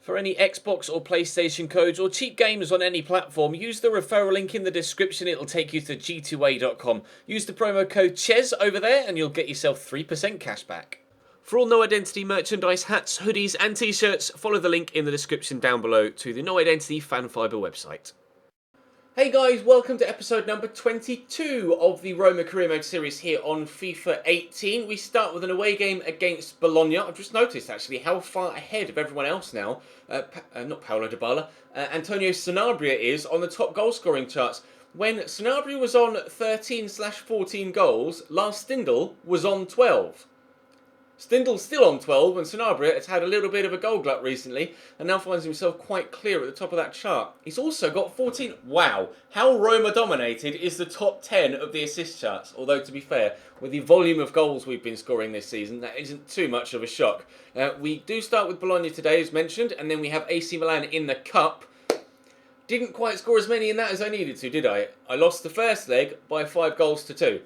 For any Xbox or PlayStation codes or cheap games on any platform, use the referral link in the description. It'll take you to g2a.com. Use the promo code CHES over there and you'll get yourself 3% cash back. For all No Identity merchandise, hats, hoodies and t-shirts, follow the link in the description down below to the No Identity Fan Fibre website. Hey guys, welcome to episode number 22 of the Roma Career Mode series here on FIFA 18. We start with an away game against Bologna. I've just noticed actually how far ahead of everyone else now, not Paulo Dybala, Antonio Sanabria is on the top goal scoring charts. When Sanabria was on 13/14 goals, Lars Stindl was on 12. Stindl's still on 12 and Sanabria has had a little bit of a goal glut recently and now finds himself quite clear at the top of that chart. He's also got 14... Wow, how Roma dominated is the top 10 of the assist charts. Although, to be fair, with the volume of goals we've been scoring this season, that isn't too much of a shock. We do start with Bologna today, as mentioned, and then we have AC Milan in the Cup. Didn't quite score as many in that as I needed to, did I? I lost the first leg by 5-2.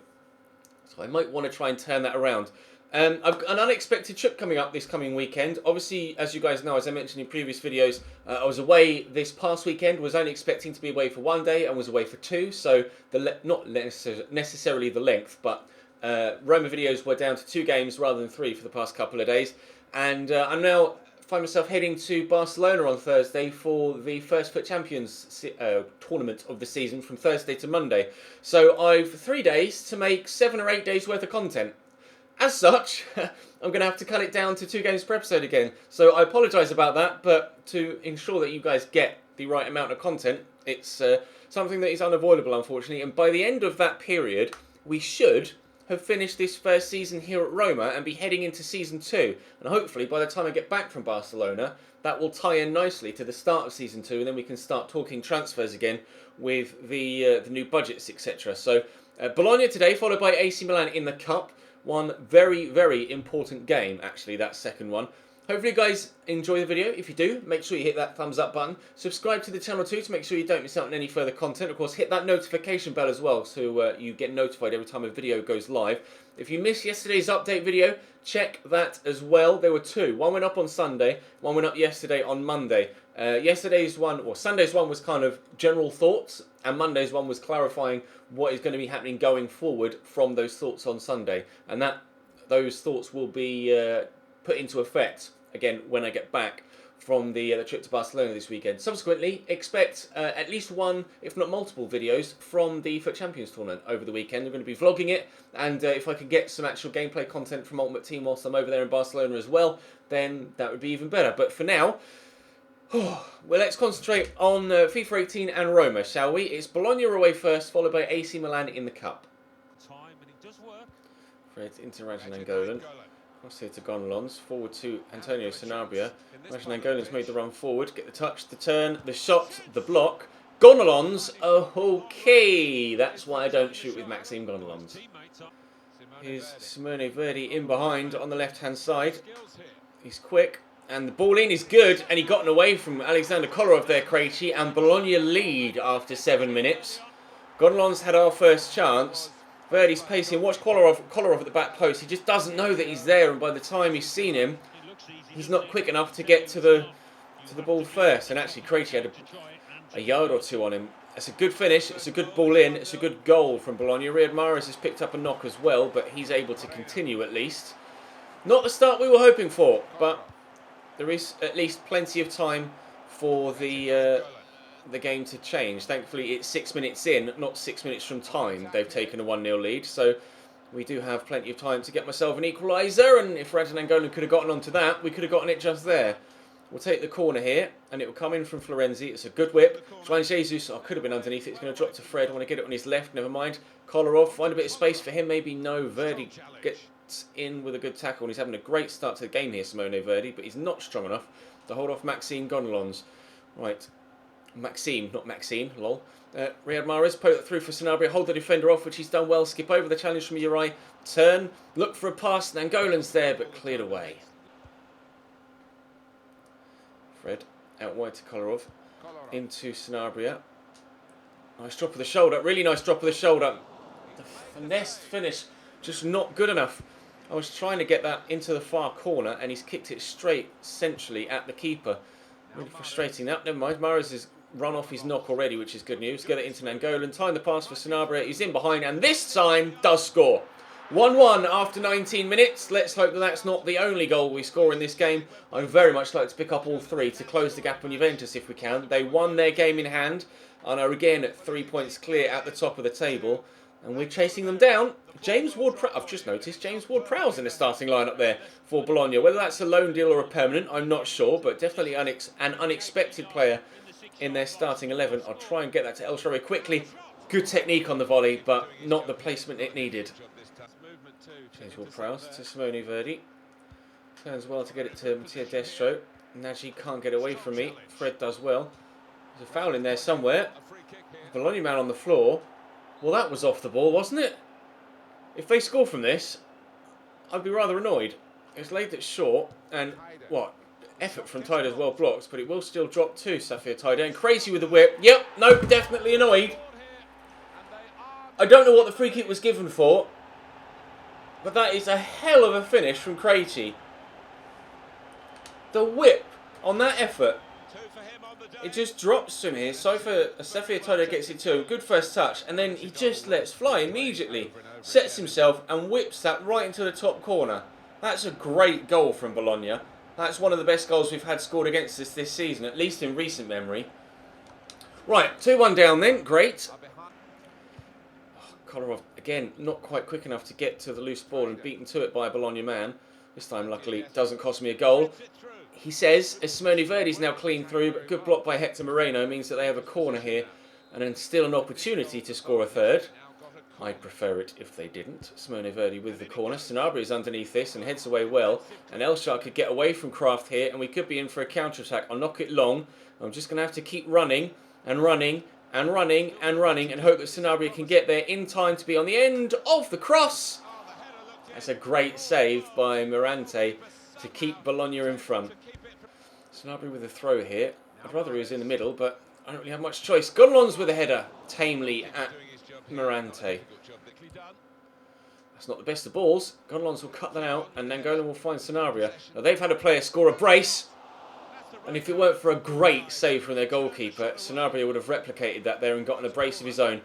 So I might want to try and turn that around. I've got an unexpected trip coming up this coming weekend. Obviously, as you guys know, as I mentioned in previous videos, I was away this past weekend, was only expecting to be away for 1 day and was away for 2, so not necessarily the length, but Roma videos were down to 2 games rather than 3 for the past couple of days. And I now find myself heading to Barcelona on Thursday for the First Foot Champions tournament of the season from Thursday to Monday. So I've 3 days to make 7 or 8 days worth of content. As such, I'm going to have to cut it down to 2 games per episode again. So I apologise about that, but to ensure that you guys get the right amount of content, it's something that is unavoidable, unfortunately. And by the end of that period, we should have finished this first season here at Roma and be heading into Season 2. And hopefully, by the time I get back from Barcelona, that will tie in nicely to the start of Season 2, and then we can start talking transfers again with the new budgets, etc. So, Bologna today, followed by AC Milan in the Cup. One very, very important game, actually, that second one. Hopefully you guys enjoy the video. If you do, make sure you hit that thumbs up button. Subscribe to the channel too to make sure you don't miss out on any further content. Of course, hit that notification bell as well so you get notified every time a video goes live. If you missed yesterday's update video, check that as well. There were 2. One went up on Sunday, one went up yesterday on Monday. Sunday's one was kind of general thoughts, and Monday's one was clarifying what is going to be happening going forward from those thoughts on Sunday. And those thoughts will be put into effect, again, when I get back from the trip to Barcelona this weekend. Subsequently, expect at least 1, if not multiple videos from the Foot Champions tournament over the weekend. I'm going to be vlogging it, and if I could get some actual gameplay content from Ultimate Team whilst I'm over there in Barcelona as well, then that would be even better. But for now, well, let's concentrate on FIFA 18 and Roma, shall we? It's Bologna away first, followed by AC Milan in the Cup. Fred into Rajan Cross here to Gonalons, forward to Antonio Sanabria. Rajan made the run forward, get the touch, the turn, the shot, the block. Gonalons, okay, that's why I don't shoot with Maxime Gonalons. Here's Simone Verdi in behind on the left-hand side. He's quick. And the ball in is good, and he gotten away from Alexander Kolarov there, Krejci, and Bologna lead after 7 minutes. Gonalons had our first chance. Verdi's pacing. Watch Kolarov at the back post. He just doesn't know that he's there, and by the time he's seen him, he's not quick enough to get to the ball first. And actually, Krejci had a yard or 2 on him. It's a good finish. It's a good ball in. It's a good goal from Bologna. Riyad Mahrez has picked up a knock as well, but he's able to continue at least. Not the start we were hoping for, but there is at least plenty of time for the game to change. Thankfully, it's 6 minutes in, not 6 minutes from time. They've taken a 1-0 lead, so we do have plenty of time to get myself an equaliser. And if Rajan could have gotten onto that, we could have gotten it just there. We'll take the corner here, and it will come in from Florenzi. It's a good whip. Juan Jesus, could have been underneath it. It's going to drop to Fred. I want to get it on his left. Never mind. Kolarov, find a bit of space for him. Maybe no. Verdi gets in with a good tackle, and he's having a great start to the game here, Simone Verdi, but he's not strong enough to hold off Maxime Gonalons. Right, Maxime, not Maxime, lol. Riyad Mahrez, poke it through for Sanabria, hold the defender off, which he's done well, skip over the challenge from Uri, turn, look for a pass, Nangolan's there, but cleared away. Fred, out wide to Kolarov, into Sanabria. Nice drop of the shoulder, really nice drop of the shoulder. The finesse finish, just not good enough. I was trying to get that into the far corner and he's kicked it straight, centrally, at the keeper. Really frustrating that. Never mind. Mahrez has run off his knock already, which is good news. Get it into Nainggolan. Time the pass for Sanabria. He's in behind, and this time does score. 1-1 after 19 minutes. Let's hope that that's not the only goal we score in this game. I'd very much like to pick up all three to close the gap on Juventus if we can. They won their game in hand and are again at 3 points clear at the top of the table. And we're chasing them down. James Ward-Prowse, I've just noticed, James Ward-Prowse in the starting lineup there for Bologna. Whether that's a loan deal or a permanent, I'm not sure, but definitely an unexpected player in their starting 11. I'll try and get that to El Shaarawy quickly. Good technique on the volley, but not the placement it needed. James Ward-Prowse to Simone Verdi. Turns well to get it to Mattia Destro. Nagy can't get away from me. Fred does well. There's a foul in there somewhere. Bologna man on the floor. Well, that was off the ball, wasn't it? If they score from this, I'd be rather annoyed. It's laid it short, and what? Effort from Tide as well blocks, but it will still drop to Safir Tide. And crazy with the whip. Yep, no, definitely annoyed. I don't know what the free kick was given for, but that is a hell of a finish from Krejci. The whip on that effort. It just drops to him here. Safir Tide gets it to him. Good first touch. And then he just lets fly immediately. Sets himself and whips that right into the top corner. That's a great goal from Bologna. That's one of the best goals we've had scored against us this season, at least in recent memory. Right, 2-1 down then. Great. Kolarov, again, not quite quick enough to get to the loose ball and beaten to it by a Bologna man. This time, luckily, it doesn't cost me a goal. He says, as Simone Verdi's now clean through, but a good block by Hector Moreno means that they have a corner here and then still an opportunity to score a third. I'd prefer it if they didn't. Simone Verdi with the corner. Sanabria is underneath this and heads away well. And Elshar could get away from Kraft here and we could be in for a counter-attack. I'll knock it long. I'm just going to have to keep running and running and running and running and hope that Sanabria can get there in time to be on the end of the cross. That's a great save by Mirante to keep Bologna in front. Sanabria with a throw here. I'd rather he was in the middle, but I don't really have much choice. Gonalons with a header, tamely at Mirante. That's not the best of balls. Gonalons will cut that out, and Nainggolan will find Sanabria. Now they've had a player score a brace, and if it weren't for a great save from their goalkeeper, Sanabria would have replicated that there and gotten a brace of his own.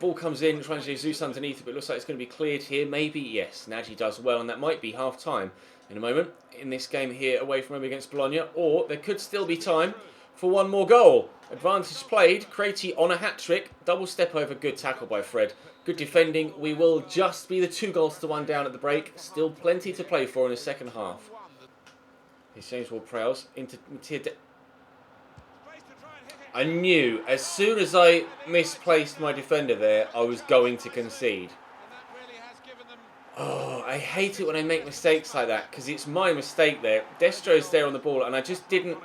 Ball comes in, trying to Jesus underneath it, but it looks like it's going to be cleared here. Maybe, yes. Nagy does well, and that might be half-time in a moment in this game here away from home against Bologna. Or there could still be time for one more goal. Advantage played. Krejci on a hat-trick. Double step over. Good tackle by Fred. Good defending. We will just be the 2-1 down at the break. Still plenty to play for in the second half. Here's James Ward-Prowse into Mattia. I knew as soon as I misplaced my defender there, I was going to concede. Oh, I hate it when I make mistakes like that because it's my mistake there. Destro's there on the ball and I just didn't...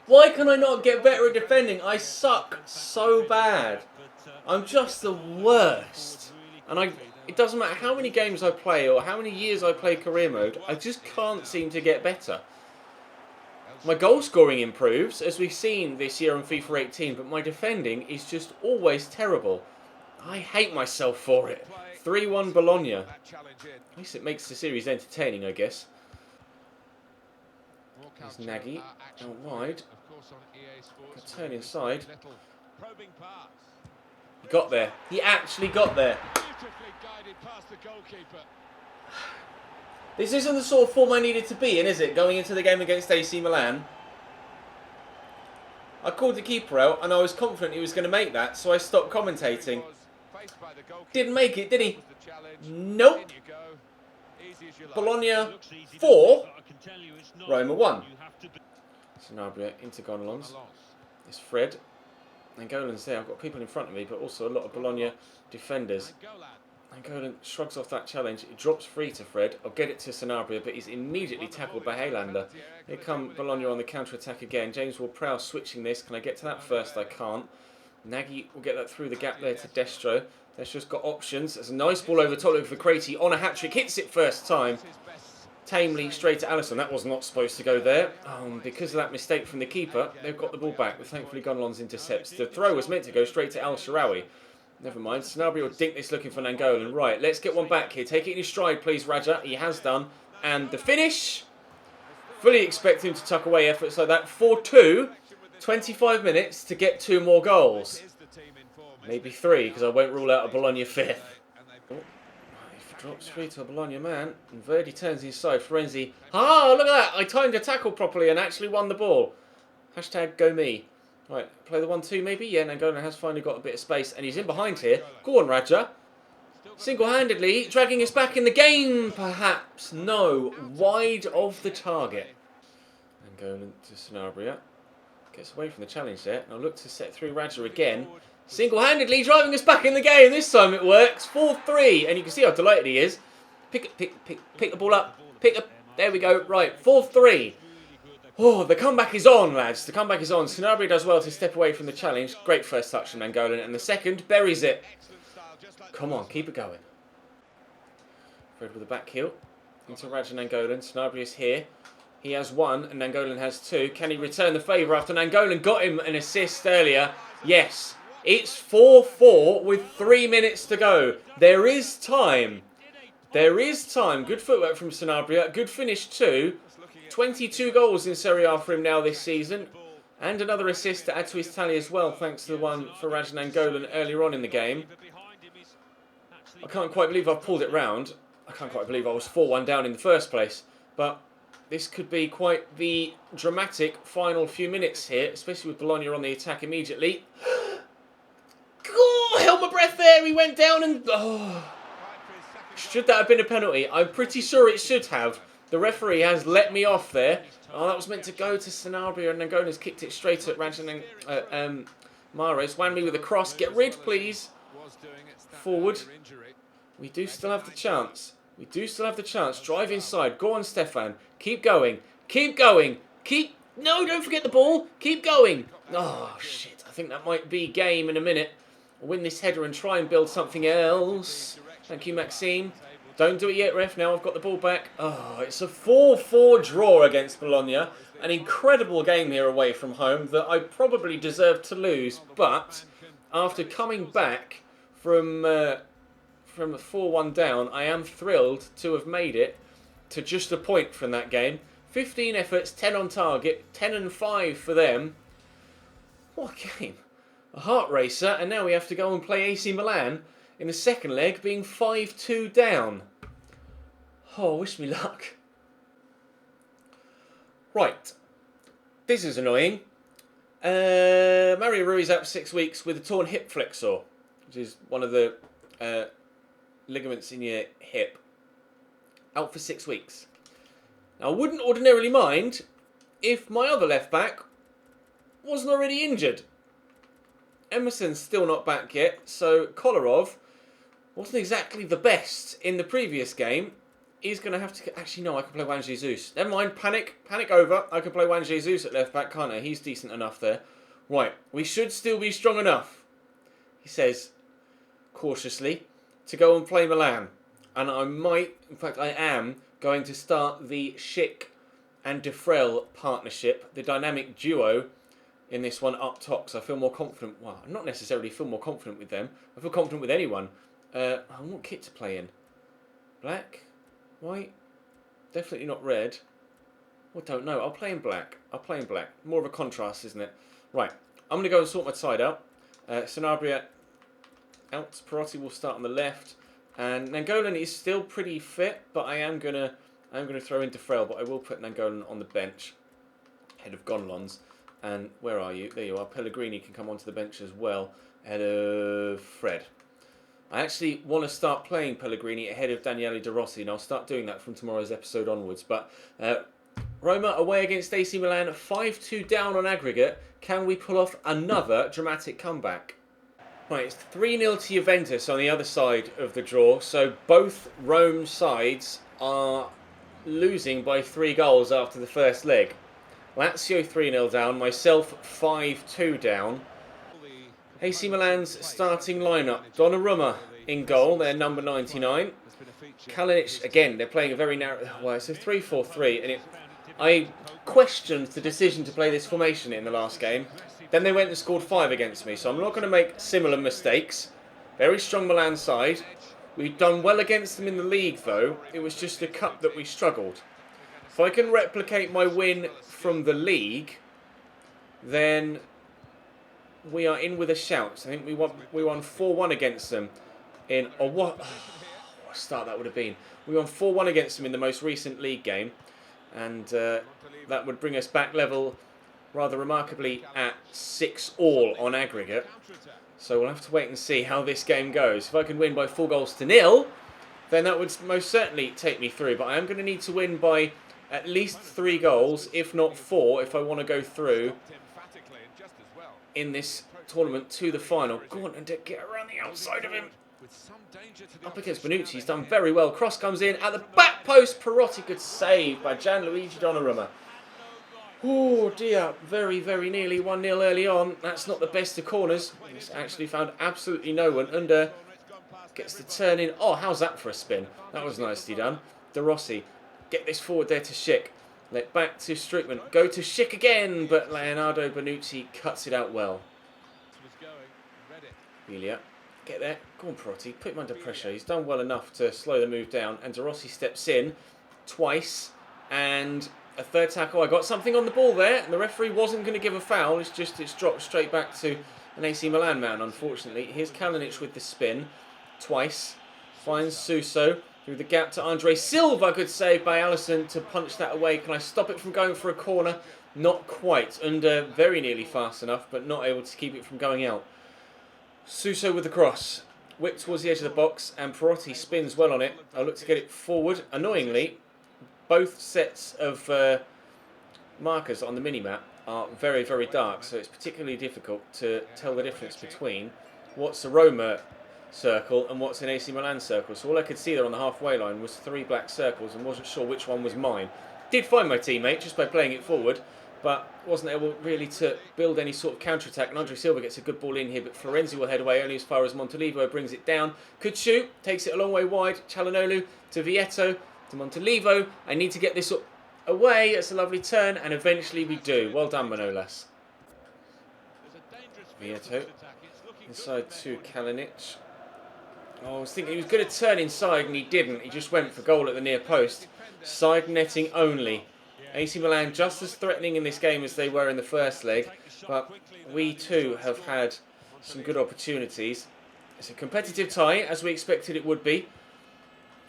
Why can I not get better at defending? I suck so bad. I'm just the worst. And it doesn't matter how many games I play or how many years I play career mode, I just can't seem to get better. My goal scoring improves, as we've seen this year on FIFA 18, but my defending is just always terrible. I hate myself for it. 3-1 Bologna. At least it makes the series entertaining, I guess. There's Nagy, out wide. Turn inside. He got there. He actually got there. This isn't the sort of form I needed to be in, is it? Going into the game against AC Milan. I called the keeper out and I was confident he was going to make that, so I stopped commentating. Didn't make it, did he? Nope. Bologna 4, Roma 1. Sanabria into Gonalons. It's Fred. Nainggolan's there. I've got people in front of me, but also a lot of Bologna defenders. Nainggolan shrugs off that challenge. It drops free to Fred. I'll get it to Sanabria, but he's immediately tackled by Helander. Here come Bologna on the counter-attack again. James Ward-Prowse switching this. Can I get to that first? I can't. Nagy will get that through the gap there to Destro. Destro's got options. There's a nice ball over the top looking for Krejci on a hat-trick. Hits it first time. Tamely straight to Alisson. That was not supposed to go there. Because of that mistake from the keeper, they've got the ball back. But thankfully, Gonalons intercepts. The throw was meant to go straight to El Shaarawy. Never mind. Sanabria will dink this looking for Nainggolan. Right, let's get one back here. Take it in his stride, please, Raja. He has done. And the finish fully expect him to tuck away efforts like that. 4-2, 25 minutes to get 2 more goals. Maybe 3, because I won't rule out a Bologna 5th. Oh, he drops free to a Bologna man, and Verdi turns inside. Florenzi. Ah, look at that! I timed a tackle properly and actually won the ball. Hashtag go me. Right, play the 1-2 maybe? Yeah, Nangolan has finally got a bit of space, and he's in behind here. Go on, Raja. Single-handedly dragging us back in the game, perhaps. No, wide of the target. Nangolan to Sanabria. Gets away from the challenge there. Now look to set through Raja again. Single-handedly driving us back in the game. This time it works. 4-3, and you can see how delighted he is. Pick the ball up. There we go. Right, 4-3. Oh, the comeback is on, lads. The comeback is on. Sanabria does well to step away from the challenge. Great first touch from Nangolan, and the second buries it. Come on, keep it going. Fred with the back heel. Into Raja Nangolan. Sanabria's here. He has 1 and Nangolan has 2. Can he return the favour after Nangolan got him an assist earlier? Yes. It's 4-4 with 3 minutes to go. There is time. There is time. Good footwork from Sanabria. Good finish too. 22 goals in Serie A for him now this season. And another assist to add to his tally as well, thanks to the one for Raja Nangolan earlier on in the game. I can't quite believe I've pulled it round. I can't quite believe I was 4-1 down in the first place. But this could be quite the dramatic final few minutes here, especially with Bologna on the attack immediately. Oh, held my breath there. He went down and... Oh. Should that have been a penalty? I'm pretty sure it should have. The referee has let me off there. Oh, that was meant to go to Sanabria, and Nangolan's kicked it straight at Rajan and Mahrez. Wanmi with a cross. Get rid, please. Forward. We do still have the chance. We do still have the chance. Drive inside. Go on, Stefan. Keep going. Keep going. No, don't forget the ball. Keep going. Oh, shit. I think that might be game in a minute. I'll win this header and try and build something else. Thank you, Maxime. Don't do it yet, ref. Now I've got the ball back. Oh, it's a 4-4 draw against Bologna. An incredible game here away from home that I probably deserved to lose. But after coming back from a 4-1 down, I am thrilled to have made it to just a point from that game. 15 efforts, 10 on target, 10 and 5 for them. What a game. A heart racer, and now we have to go and play AC Milan in the second leg, being 5-2 down. Oh, wish me luck. Right. This is annoying. Mario Rui's out for 6 weeks with a torn hip flexor, which is one of the ligaments in your hip. Out for 6 weeks. Now, I wouldn't ordinarily mind if my other left back wasn't already injured. Emerson's still not back yet, so Kolarov wasn't exactly the best in the previous game. He's going to have to... Actually, no, I can play Juan Jesus. Never mind, panic over. I can play Juan Jesus at left back, can't I? He's decent enough there. Right, we should still be strong enough, he says cautiously, to go and play Milan. And I might, in fact I am, going to start the Schick and Defrel partnership, the dynamic duo in this one up top, because I feel more confident. Well, I not necessarily feel more confident with them. I feel confident with anyone. I want kit to play in. Black? White? Definitely not red. I don't know. I'll play in black. More of a contrast, isn't it? Right. I'm going to go and sort my side out. Sanabria out. Perotti will start on the left. And Nangolan is still pretty fit, but I am going to throw in Defrel, but I will put Nangolan on the bench ahead of Gonlons. And where are you? There you are. Pellegrini can come onto the bench as well ahead of Fred. I actually want to start playing Pellegrini ahead of Daniele De Rossi, and I'll start doing that from tomorrow's episode onwards. But Roma away against AC Milan, 5-2 down on aggregate. Can we pull off another dramatic comeback? Right, it's 3-0 to Juventus on the other side of the draw, so both Rome sides are losing by 3 goals after the first leg. Lazio 3-0 down, myself 5-2 down. AC Milan's starting lineup. Donnarumma in goal, they're number 99. Kalinic, again, they're playing a very narrow... Well, it's a 3-4-3, and I questioned the decision to play this formation in the last game. Then they went and scored 5 against me, so I'm not going to make similar mistakes. Very strong Milan side. We've done well against them in the league, though. It was just the cup that we struggled. If I can replicate my win from the league, then we are in with a shout. I think we won 4-1 against them in what start that would have been. We won 4-1 against them in the most recent league game, and that would bring us back level rather remarkably at 6-all on aggregate. So we'll have to wait and see how this game goes. If I can win by 4-0, then that would most certainly take me through. But I am going to need to win by at least 3 goals, if not 4, if I want to go through in this tournament to the final. Go on and get around the outside of him. Up against Bonucci, he's done very well. Cross comes in at the back post. Perotti, good save by Gianluigi Donnarumma. Oh dear, very, very nearly 1-0 early on. That's not the best of corners. He's actually found absolutely no one. Under gets the turn in. Oh, how's that for a spin? That was nicely done. De Rossi, get this forward there to Schick. Let back to Strickman. Go to Schick again, but Leonardo Bonucci cuts it out well. Belia, get there. Go on, Perotti. Put him under pressure. He's done well enough to slow the move down. And De Rossi steps in twice. And a third tackle. I got something on the ball there. And the referee wasn't going to give a foul. It's dropped straight back to an AC Milan man, unfortunately. Here's Kalinic with the spin. Twice. Finds Suso. Through the gap to Andre Silva. Good save by Alisson to punch that away. Can I stop it from going for a corner? Not quite. Under very nearly fast enough, but not able to keep it from going out. Suso with the cross. Whipped towards the edge of the box, and Perotti spins well on it. I look to get it forward. Annoyingly, both sets of markers on the minimap are very, very dark, so it's particularly difficult to tell the difference between what's a Roma circle and what's an AC Milan circle. So all I could see there on the halfway line was 3 black circles and wasn't sure which one was mine. Did find my teammate just by playing it forward, but wasn't able really to build any sort of counter-attack. And Andre Silva gets a good ball in here, but Florenzi will head away only as far as Montolivo brings it down. Could shoot, takes it a long way wide. Çalhanoğlu to Vietto, to Montolivo. I need to get this away. It's a lovely turn, and eventually we do. Well done, Manolas. Vietto, inside to Kalinic. Oh, I was thinking he was going to turn inside, and he didn't. He just went for goal at the near post. Side netting only. AC Milan just as threatening in this game as they were in the first leg, but we too have had some good opportunities. It's a competitive tie, as we expected it would be,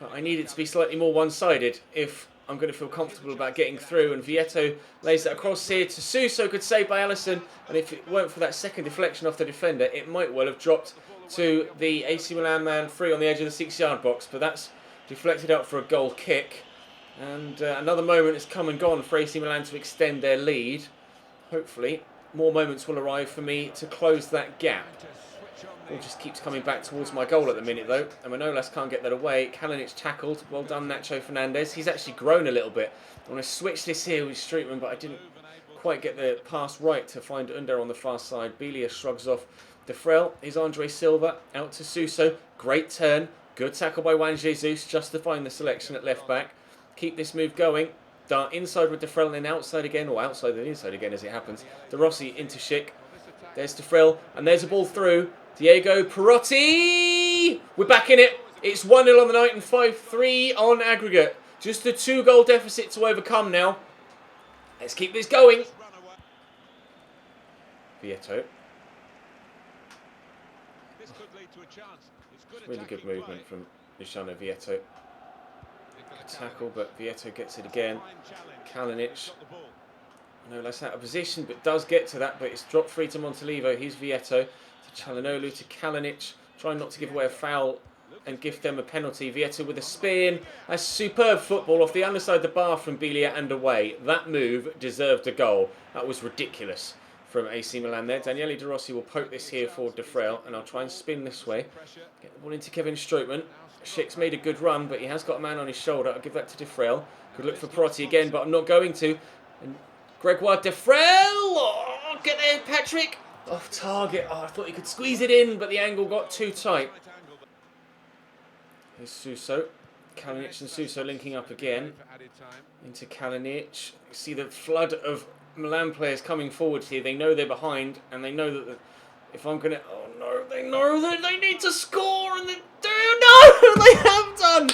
but I need it to be slightly more one-sided if I'm going to feel comfortable about getting through. And Vietto lays that across here to Suso, good save by Alisson, and if it weren't for that second deflection off the defender, it might well have dropped to the AC Milan man free on the edge of the 6-yard box, but that's deflected out for a goal kick. And another moment has come and gone for AC Milan to extend their lead. Hopefully, more moments will arrive for me to close that gap. Ball just keeps coming back towards my goal at the minute, though. And Manolas can't get that away. Kalinic tackled. Well done, Nacho Fernandez. He's actually grown a little bit. I want to switch this here with Streetman, but I didn't quite get the pass right to find Under on the far side. Belia shrugs off De Frel. Here's Andre Silva. Out to Suso. Great turn. Good tackle by Juan Jesus, justifying the selection at left back. Keep this move going. Dart inside with De Frel and then outside again, or outside and inside again as it happens. De Rossi into Schick. There's De Frel, and there's a ball through. Diego Perotti! We're back in it. It's 1-0 on the night and 5-3 on aggregate. Just a 2-goal deficit to overcome now. Let's keep this going. Vietto. Really good movement from Luciano Vietto. Tackle, but Vietto gets it again. Kalinic, no less out of position, but does get to that, but it's dropped free to Montolivo. Here's Vietto to Çalhanoğlu to Kalinic, trying not to give away a foul and give them a penalty. Vietto with a spin. A superb football off the underside of the bar from Belia and away. That move deserved a goal. That was ridiculous from AC Milan there. Daniele De Rossi will poke this here for De Frel, and I'll try and spin this way. Get the ball into Kevin Strootman. Schick's made a good run, but he has got a man on his shoulder. I'll give that to De Frel. Could look for Perotti again, but I'm not going to. And Gregoire De Frel! Oh, get there, Patrick! Off target. Oh, I thought he could squeeze it in, but the angle got too tight. Here's Suso. Kalinic and Suso linking up again. Into Kalinic. See the flood of Milan players coming forward here. They know they're behind, and they know that if I'm going to... Oh no, they know that they need to score, and they do. No, they have done.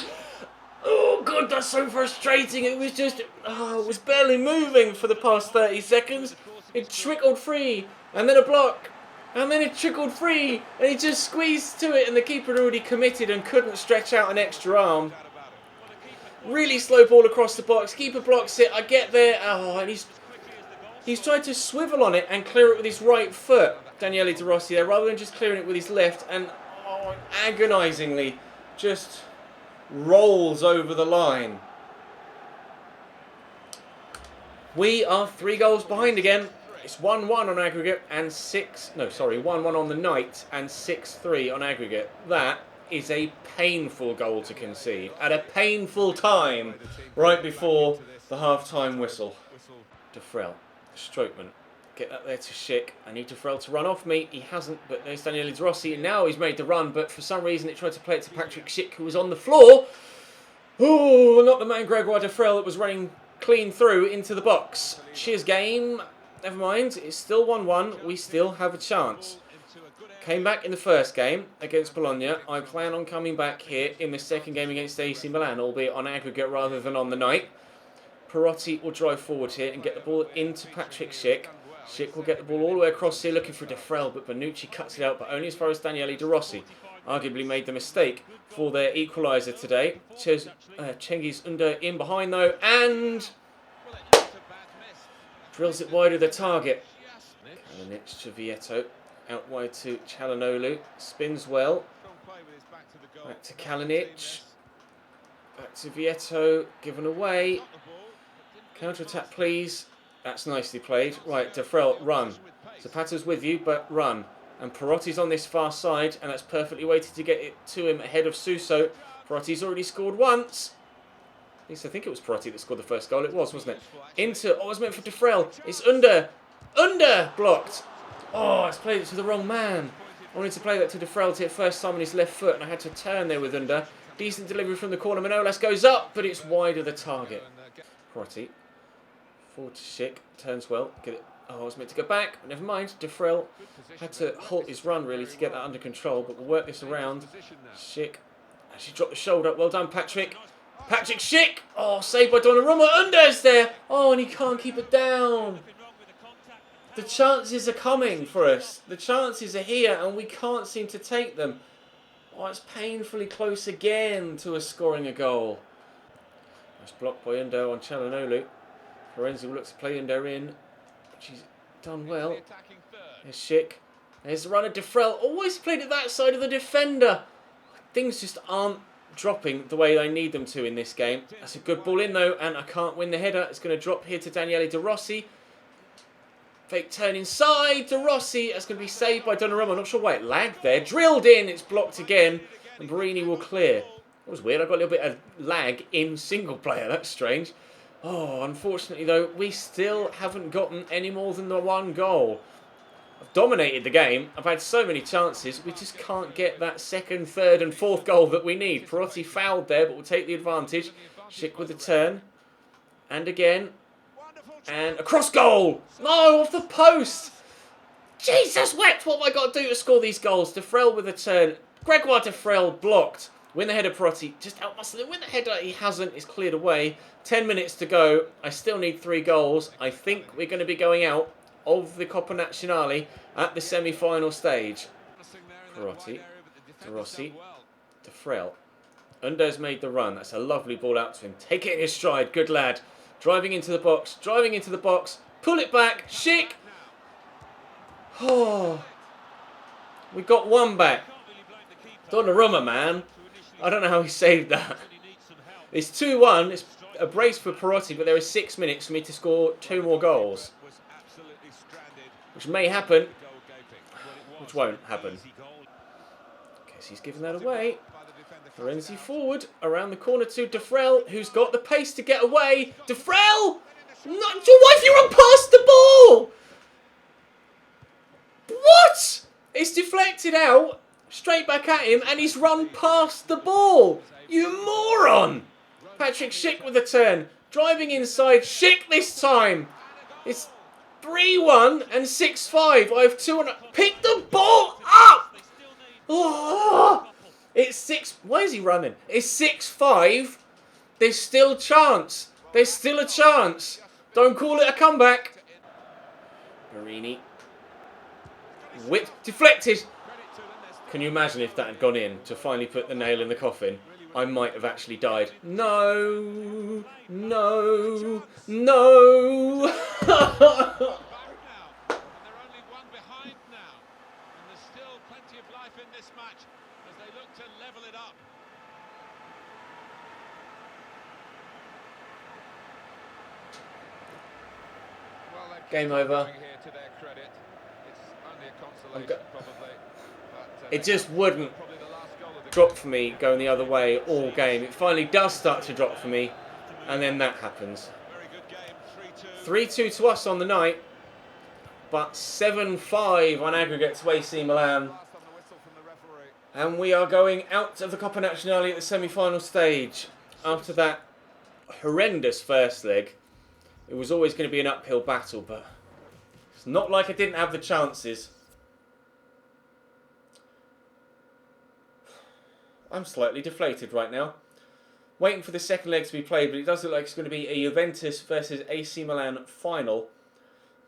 Oh, good God, that's so frustrating. It was just, it was barely moving for the past 30 seconds. It trickled free, and then a block, and then it trickled free, and he just squeezed to it, and the keeper had already committed and couldn't stretch out an extra arm. Really slow ball across the box. Keeper blocks it. I get there. Oh, and he's tried to swivel on it and clear it with his right foot. Daniele De Rossi there, rather than just clearing it with his left, and agonisingly just rolls over the line. We are 3 goals behind again. It's 1-1 on aggregate and 1-1 on the night and 6-3 on aggregate. That is a painful goal to concede at a painful time right before the half-time whistle. Defrel, Strootman, get that there to Schick. I need Defrel to run off me. He hasn't, but there's Daniele De Rossi. And now he's made the run, but for some reason it tried to play it to Patrick Schick, who was on the floor. Oh, not the man Gregoire Defrel that was running clean through into the box. Cheers game. Never mind, it's still 1-1. We still have a chance. Came back in the first game against Bologna. I plan on coming back here in the second game against AC Milan, albeit on aggregate rather than on the night. Perotti will drive forward here and get the ball into Patrick Schick. Schick will get the ball all the way across here looking for Defrel, but Bonucci cuts it out, but only as far as Daniele De Rossi. Arguably made the mistake for their equaliser today. Cengiz Under in behind though, and drills it wide of the target. Kalinic to Vieto. Out wide to Çalhanoğlu. Spins well. Back to Kalinic. Back to Vieto. Given away. Counter-attack, please. That's nicely played. Right, Defrel, run. Zapata's with you, but run. And Perotti's on this far side, and that's perfectly weighted to get it to him ahead of Suso. Perotti's already scored once. At least I think it was Perotti that scored the first goal. It was, wasn't it? Into, it was meant for Defrel. It's Under. Blocked. Oh, it's played it to the wrong man. I wanted to play that to Defrel to hit first time on his left foot, and I had to turn there with Under. Decent delivery from the corner. Manolas goes up, but it's wide of the target. Perotti. Forward to Schick. Turns well. Get it. Oh, I was meant to go back, but never mind. Defrel had to halt his run, really, to get that under control, but we'll work this around. Schick. Actually dropped the shoulder up. Well done, Patrick. Patrick Schick. Oh, saved by Donnarumma. Under's there. Oh, and he can't keep it down. The chances are coming for us. The chances are here, and we can't seem to take them. Oh, it's painfully close again to us scoring a goal. Nice block by Undo on Çalhanoğlu. Florenzi will look to play Undo in. She's done well. There's Schick. There's the runner, Defrel. Always played at that side of the defender. Things just aren't dropping the way I need them to in this game. That's a good ball in, though, and I can't win the header. It's going to drop here to Daniele De Rossi. Fake turn inside, De Rossi. That's going to be saved by Donnarumma. I'm not sure why it lagged there. Drilled in. It's blocked again. And Barini will clear. That was weird. I got a little bit of lag in single player. That's strange. Oh, unfortunately, though, we still haven't gotten any more than the 1 goal. I've dominated the game. I've had so many chances. We just can't get that second, third and fourth goal that we need. Perotti fouled there, but we'll take the advantage. Schick with the turn. And again. And a cross goal! No, off the post! Jesus wept! What have I got to do to score these goals? Defrel with a turn. Gregoire Defrel blocked. Win the header, Perotti. Just outmuscled it. Win the header. He hasn't. It's cleared away. 10 minutes to go. I still need 3 goals. I think we're going to be going out of the Coppa Nazionale at the semi-final stage. Perotti. De Rossi. Defrel. Undo's made the run. That's a lovely ball out to him. Take it in his stride. Good lad. Driving into the box. Driving into the box. Pull it back. Schick. Oh. We got 1 back. Donnarumma, man. I don't know how he saved that. It's 2-1. It's a brace for Perotti, but there are 6 minutes for me to score 2 more goals. Which may happen. Which won't happen. Guess he's given that away. Florenzi forward. Around the corner to Defrel, who's got the pace to get away. Defrel! Not your wife, you run past the ball! What? It's deflected out. Straight back at him, and he's run past the ball. You moron! Patrick Schick with a turn. Driving inside. Schick this time. It's 3-1 and 6-5. I have 2 and... Pick the ball up! Oh! It's 6... Why is he running? It's 6-5. There's still a chance. There's still a chance. Don't call it a comeback. Marini. Whip. Deflected. Can you imagine if that had gone in to finally put the nail in the coffin? I might have actually died. No. No. No. Game over. It just wouldn't drop for me going the other way all game. It finally does start to drop for me, and then that happens. 3-2 to us on the night, but 7-5 on aggregate to AC Milan. And we are going out of the Coppa Nazionale at the semi-final stage. After that horrendous first leg, it was always going to be an uphill battle, but it's not like I didn't have the chances. I'm slightly deflated right now. Waiting for the second leg to be played, but it does look like it's going to be a Juventus versus AC Milan final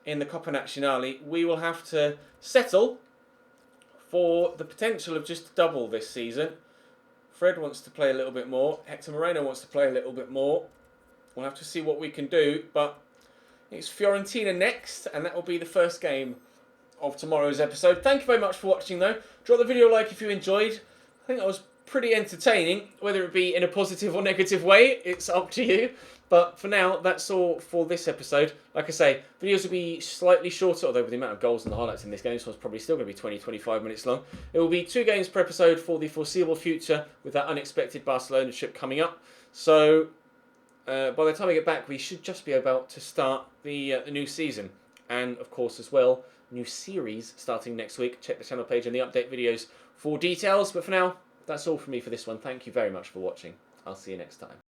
in the Coppa Nazionale. We will have to settle for the potential of just double this season. Fred wants to play a little bit more. Hector Moreno wants to play a little bit more. We'll have to see what we can do, but it's Fiorentina next, and that will be the first game of tomorrow's episode. Thank you very much for watching, though. Drop the video a like if you enjoyed. I think that was pretty entertaining, whether it be in a positive or negative way. It's up to you. But for now, that's all for this episode. Like I say, videos will be slightly shorter, although with the amount of goals and the highlights in this game, this one's probably still going to be 20-25 minutes long. It will be 2 games per episode for the foreseeable future, with that unexpected Barcelona trip coming up. So by the time we get back, we should just be about to start the new season. And, of course, as well, new series starting next week. Check the channel page and the update videos for details. But for now, that's all from me for this one. Thank you very much for watching. I'll see you next time.